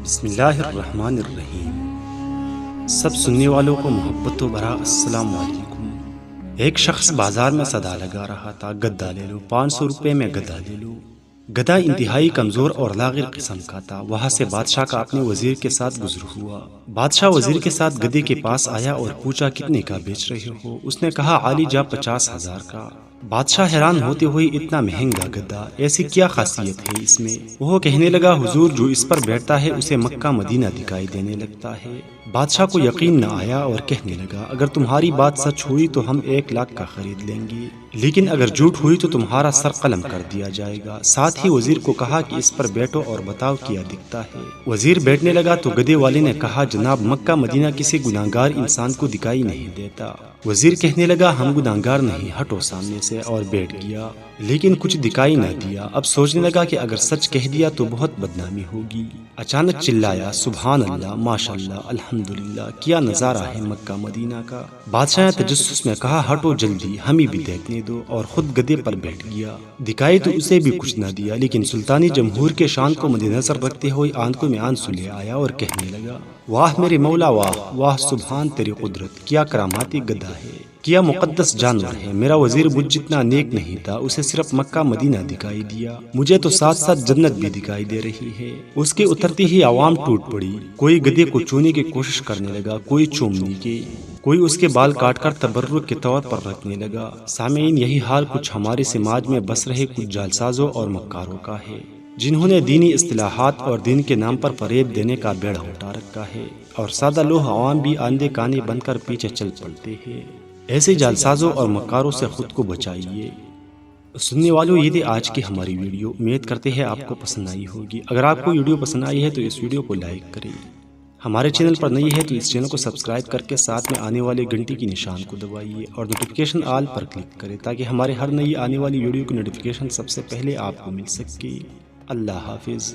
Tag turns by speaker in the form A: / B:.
A: بسم اللہ الرحمن الرحیم۔ سب سننے والوں کو محبت و برا السلام علیکم۔ ایک شخص بازار میں صدا لگا رہا تھا، گدا لے لو، 500 روپے میں گدا لے لو۔ گدھا انتہائی کمزور اور لاغر قسم کا تھا۔ وہاں سے بادشاہ کا اپنے وزیر کے ساتھ گزر ہوا۔ بادشاہ وزیر کے ساتھ گدھے کے پاس آیا اور پوچھا کتنے کا بیچ رہے ہو؟ اس نے کہا عالی جا 50,000 کا۔ بادشاہ حیران ہوتے ہوئے اتنا مہنگا گدھا، ایسی کیا خاصیت ہے اس میں؟ وہ کہنے لگا حضور جو اس پر بیٹھتا ہے اسے مکہ مدینہ دکھائی دینے لگتا ہے۔ بادشاہ کو یقین نہ آیا اور کہنے لگا اگر تمہاری بات سچ ہوئی تو ہم 1,00,000 کا خرید لیں گے، لیکن اگر جھوٹ ہوئی تو تمہارا سر قلم کر دیا جائے گا۔ ساتھ ہی وزیر کو کہا کہ اس پر بیٹھو اور بتاؤ کیا دکھتا ہے۔ وزیر بیٹھنے لگا تو گدھے والے نے کہا جناب مکہ مدینہ کسی گناہگار انسان کو دکھائی نہیں دیتا۔ وزیر کہنے لگا ہم گناہگار نہیں، ہٹو سامنے سے، اور بیٹھ گیا، لیکن کچھ دکھائی نہ دیا۔ اب سوچنے لگا کہ اگر سچ کہہ دیا تو بہت بدنامی ہوگی۔ اچانک چلایا سبحان اللہ، ماشاء اللہ، الحمدللہ، کیا نظارہ ہے مکہ مدینہ کا۔ بادشاہ نے تجسس میں کہا ہٹو جلدی، ہمیں بھی دیکھنے دو، اور خود گدھے پر بیٹھ گیا۔ دکھائی تو اسے بھی کچھ نہ دیا، لیکن سلطانی جمہور کے شان کو مد نظر رکھتے ہوئے آنکھوں میں آنسو لے آیا اور کہنے لگا واہ میرے مولا، واہ واہ، سبحان تیری قدرت، کیا کراماتی گدھا ہے، کیا مقدس جانور ہے۔ میرا وزیر مجھ جتنا نیک نہیں تھا، اسے صرف مکہ مدینہ دکھائی دیا، مجھے تو ساتھ ساتھ جنت بھی دکھائی دے رہی ہے۔ اس کے اترتی ہی عوام ٹوٹ پڑی، کوئی گدھے کو چھونے کی کوشش کرنے لگا، کوئی چومنے کی، کوئی اس کے بال کاٹ کر تبرک کے طور پر رکھنے لگا۔ سامعین، یہی حال کچھ ہمارے سماج میں بس رہے کچھ جعلسازوں اور مکاروں کا ہے، جنہوں نے دینی اصطلاحات اور دین کے نام پر فریب دینے کا بیڑا اٹھا رکھا ہے، اور سادہ لوہ عوام بھی آندھے کانے بن کر پیچھے چل پڑتے ہیں۔ ایسے جعلسازوں اور مکاروں سے خود کو بچائیے۔ سننے والوں، یہ تھی آج کی ہماری ویڈیو، امید کرتے ہیں آپ کو پسند آئی ہوگی۔ اگر آپ کو ویڈیو پسند آئی ہے تو اس ویڈیو کو لائک کریں، ہمارے چینل پر نئی ہے تو اس چینل کو سبسکرائب کر کے ساتھ میں آنے والے گھنٹی کی نشان کو دبائیے اور نوٹیفیکیشن آل پر کلک کریں تاکہ ہمارے ہر نئی آنے والی ویڈیو کی نوٹیفیکیشن سب سے پہلے آپ کو مل سکے۔ اللہ حافظ۔